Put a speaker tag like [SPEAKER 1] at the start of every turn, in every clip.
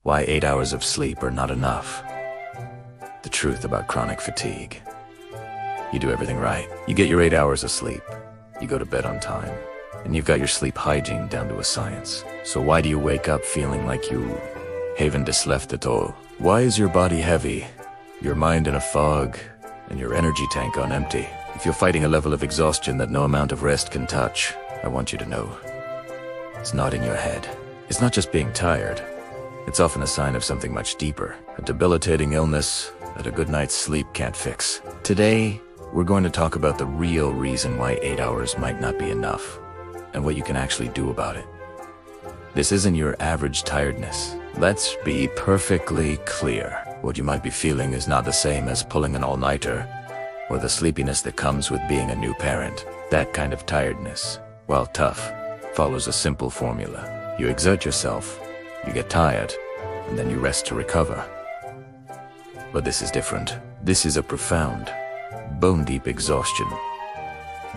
[SPEAKER 1] Why 8 hours of sleep are not enough. The truth about chronic fatigue. You do everything right. You get your 8 hours of sleep. You go to bed on time. And you've got your sleep hygiene down to a science. So why do you wake up feeling like you haven't slept at all? Why is your body heavy, your mind in a fog, and your energy tank on empty? If you're fighting a level of exhaustion that no amount of rest can touch, I want you to know, it's not in your head. It's not just being tired. It's often a sign of something much deeper, a debilitating illness that a good night's sleep can't fix. Today, we're going to talk about the real reason why 8 hours might not be enough, and what you can actually do about it. This isn't your average tiredness. Let's be perfectly clear. What you might be feeling is not the same as pulling an all-nighter, or the sleepiness that comes with being a new parent. That kind of tiredness, while tough, follows a simple formula. You exert yourself, you get tired, and then you rest to recover. But this is different. This is a profound, bone-deep exhaustion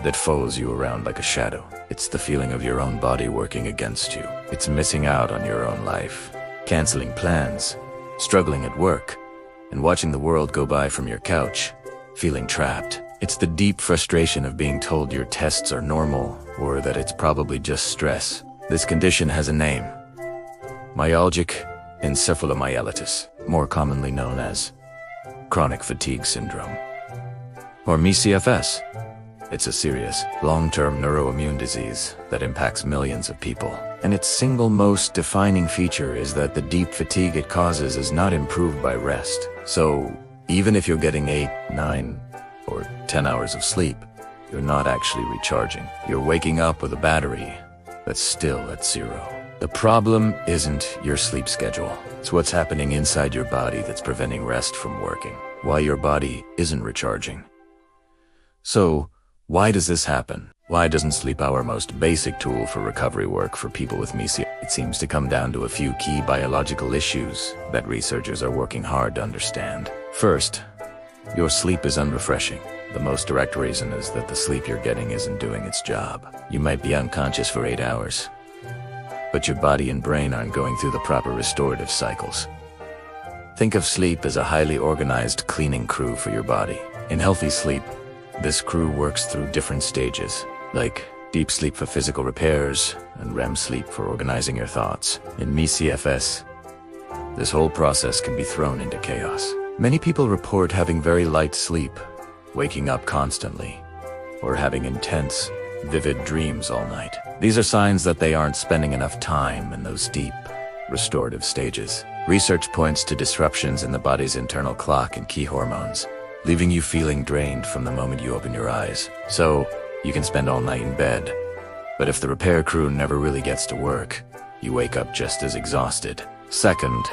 [SPEAKER 1] that follows you around like a shadow. It's the feeling of your own body working against you. It's missing out on your own life, canceling plans, struggling at work, and watching the world go by from your couch, feeling trapped. It's the deep frustration of being told your tests are normal, or that it's probably just stress. This condition has a name: myalgic encephalomyelitis, more commonly known as chronic fatigue syndrome, or ME/CFS. It's a serious, long-term neuroimmune disease that impacts millions of people. And its single most defining feature is that the deep fatigue it causes is not improved by rest. So, even if you're getting 8, 9, or 10 hours of sleep, you're not actually recharging. You're waking up with a battery that's still at zero. The problem isn't your sleep schedule. It's what's happening inside your body that's preventing rest from working. Why your body isn't recharging. So, why does this happen? Why doesn't sleep, our most basic tool for recovery, work for people with ME/CFS? It seems to come down to a few key biological issues that researchers are working hard to understand. First, your sleep is unrefreshing. The most direct reason is that the sleep you're getting isn't doing its job. You might be unconscious for 8 hours, but your body and brain aren't going through the proper restorative cycles. Think of sleep as a highly organized cleaning crew for your body. In healthy sleep, this crew works through different stages, like deep sleep for physical repairs and REM sleep for organizing your thoughts. In ME/CFS, this whole process can be thrown into chaos. Many people report having very light sleep, waking up constantly, or having intense, vivid dreams all night. These are signs that they aren't spending enough time in those deep, restorative stages. Research points to disruptions in the body's internal clock and key hormones, leaving you feeling drained from the moment you open your eyes. So, you can spend all night in bed, but if the repair crew never really gets to work, you wake up just as exhausted. Second,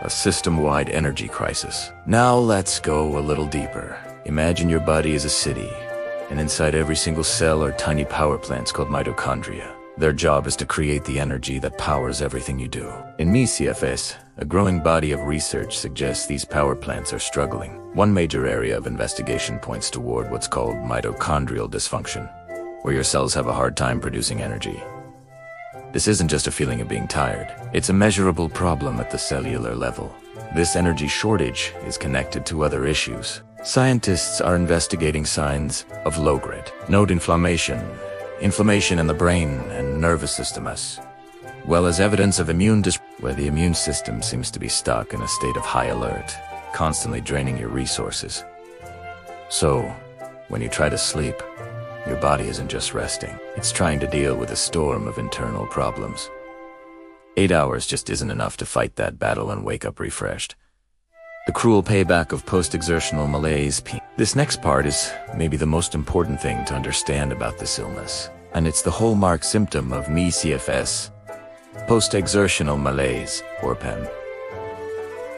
[SPEAKER 1] a system-wide energy crisis. Now let's go a little deeper. Imagine your body is a city, and inside every single cell are tiny power plants called mitochondria. Their job is to create the energy that powers everything you do. In ME/CFS, a growing body of research suggests these power plants are struggling. One major area of investigation points toward what's called mitochondrial dysfunction, where your cells have a hard time producing energy. This isn't just a feeling of being tired. It's a measurable problem at the cellular level. This energy shortage is connected to other issues. Scientists are investigating signs of low-grade node inflammation in the brain and nervous system, as well as evidence of where the immune system seems to be stuck in a state of high alert, constantly draining your resources. So, when you try to sleep, your body isn't just resting. It's trying to deal with a storm of internal problems. 8 hours just isn't enough to fight that battle and wake up refreshed. The cruel payback of post-exertional malaise. This next part is maybe the most important thing to understand about this illness, and it's the hallmark symptom of ME/CFS, post-exertional malaise, or PEM.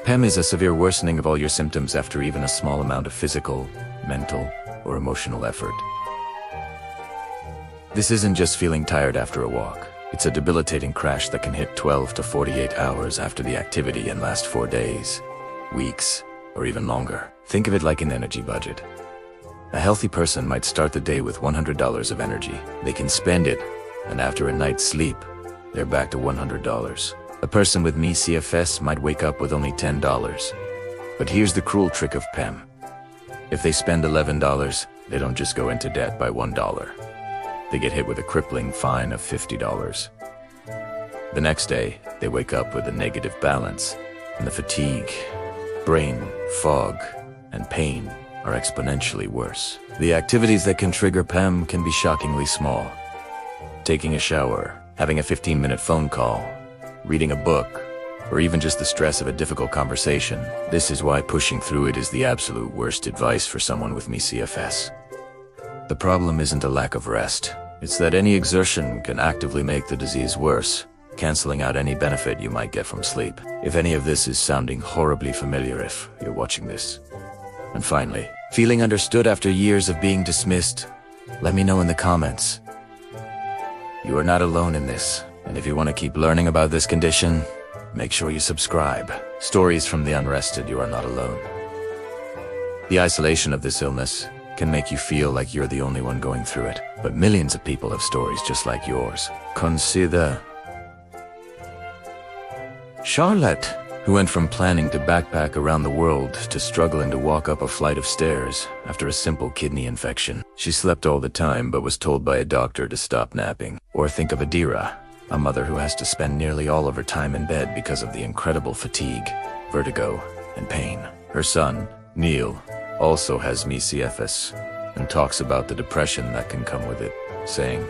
[SPEAKER 1] PEM is a severe worsening of all your symptoms after even a small amount of physical, mental, or emotional effort. This isn't just feeling tired after a walk. It's a debilitating crash that can hit 12 to 48 hours after the activity and last 4 days, weeks, or even longer. Think of it like an energy budget. A healthy person might start the day with $100 of energy. They can spend it, and after a night's sleep, they're back to $100. A person with me CFS might wake up with only $10. But here's the cruel trick of PEM. If they spend $11, they don't just go into debt by $1. They get hit with a crippling fine of $50. The next day, they wake up with a negative balance, and the fatigue, brain fog, and pain are exponentially worse. The activities that can trigger PEM can be shockingly small. Taking a shower, having a 15-minute phone call, reading a book, or even just the stress of a difficult conversation. This is why pushing through it is the absolute worst advice for someone with me CFS. The problem isn't a lack of rest. It's that any exertion can actively make the disease worse, canceling out any benefit you might get from sleep. If any of this is sounding horribly familiar if you're watching this. And finally, feeling understood after years of being dismissed? Let me know in the comments. You are not alone in this, and if you want to keep learning about this condition, make sure you subscribe. Stories from the unrested, you are not alone. The isolation of this illness can make you feel like you're the only one going through it, but millions of people have stories just like yours. Consider Charlotte, who went from planning to backpack around the world to struggling to walk up a flight of stairs after a simple kidney infection. She slept all the time but was told by a doctor to stop napping. Or think of Adira, a mother who has to spend nearly all of her time in bed because of the incredible fatigue, vertigo, and pain. Her son, Neil, also has me CFS and talks about the depression that can come with it, saying,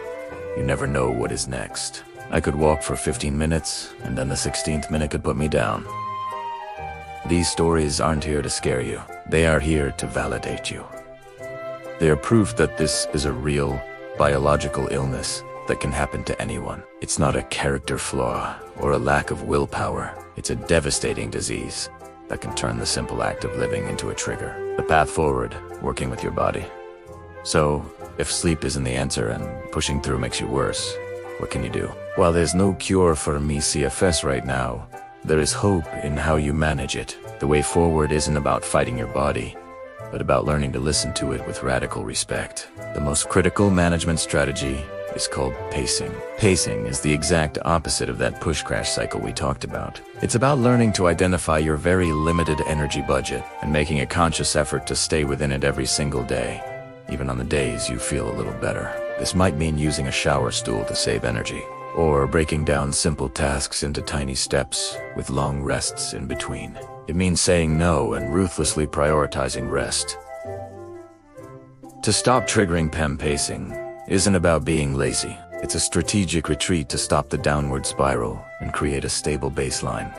[SPEAKER 1] "You never know what is next. I could walk for 15 minutes, and then the 16th minute could put me down." These stories aren't here to scare you. They are here to validate you. They are proof that this is a real, biological illness that can happen to anyone. It's not a character flaw or a lack of willpower. It's a devastating disease that can turn the simple act of living into a trigger. The path forward, working with your body. So, if sleep isn't the answer and pushing through makes you worse, what can you do? While there's no cure for me CFS right now, there is hope in how you manage it. The way forward isn't about fighting your body, but about learning to listen to it with radical respect. The most critical management strategy is called pacing. Pacing is the exact opposite of that push-crash cycle we talked about. It's about learning to identify your very limited energy budget and making a conscious effort to stay within it every single day, even on the days you feel a little better. This might mean using a shower stool to save energy, or breaking down simple tasks into tiny steps with long rests in between. It means saying no and ruthlessly prioritizing rest. To stop triggering PEM pacing isn't about being lazy. It's a strategic retreat to stop the downward spiral and create a stable baseline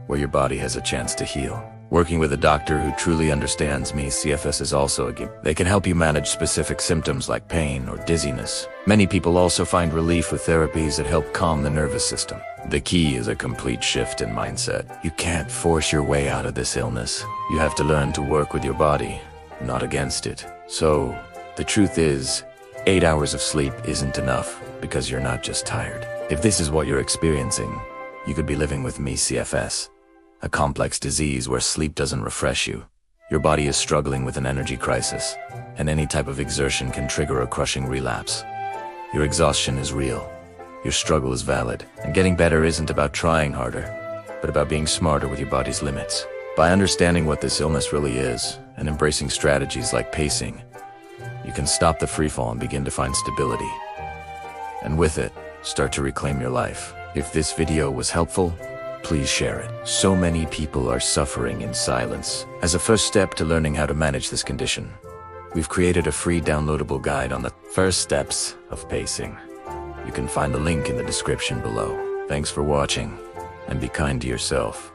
[SPEAKER 1] where your body has a chance to heal. Working with a doctor who truly understands me CFS is also a gift. They can help you manage specific symptoms like pain or dizziness. Many people also find relief with therapies that help calm the nervous system. The key is a complete shift in mindset. You can't force your way out of this illness. You have to learn to work with your body, not against it. So, the truth is, 8 hours of sleep isn't enough because you're not just tired. If this is what you're experiencing, you could be living with me CFS, a complex disease where sleep doesn't refresh you. Your body is struggling with an energy crisis, and any type of exertion can trigger a crushing relapse. Your exhaustion is real. Your struggle is valid, and getting better isn't about trying harder, but about being smarter with your body's limits. By understanding what this illness really is, and embracing strategies like pacing, you can stop the freefall and begin to find stability. And with it, start to reclaim your life. If this video was helpful, please share it. So many people are suffering in silence. As a first step to learning how to manage this condition, we've created a free downloadable guide on the first steps of pacing. You can find the link in the description below. Thanks for watching, and be kind to yourself.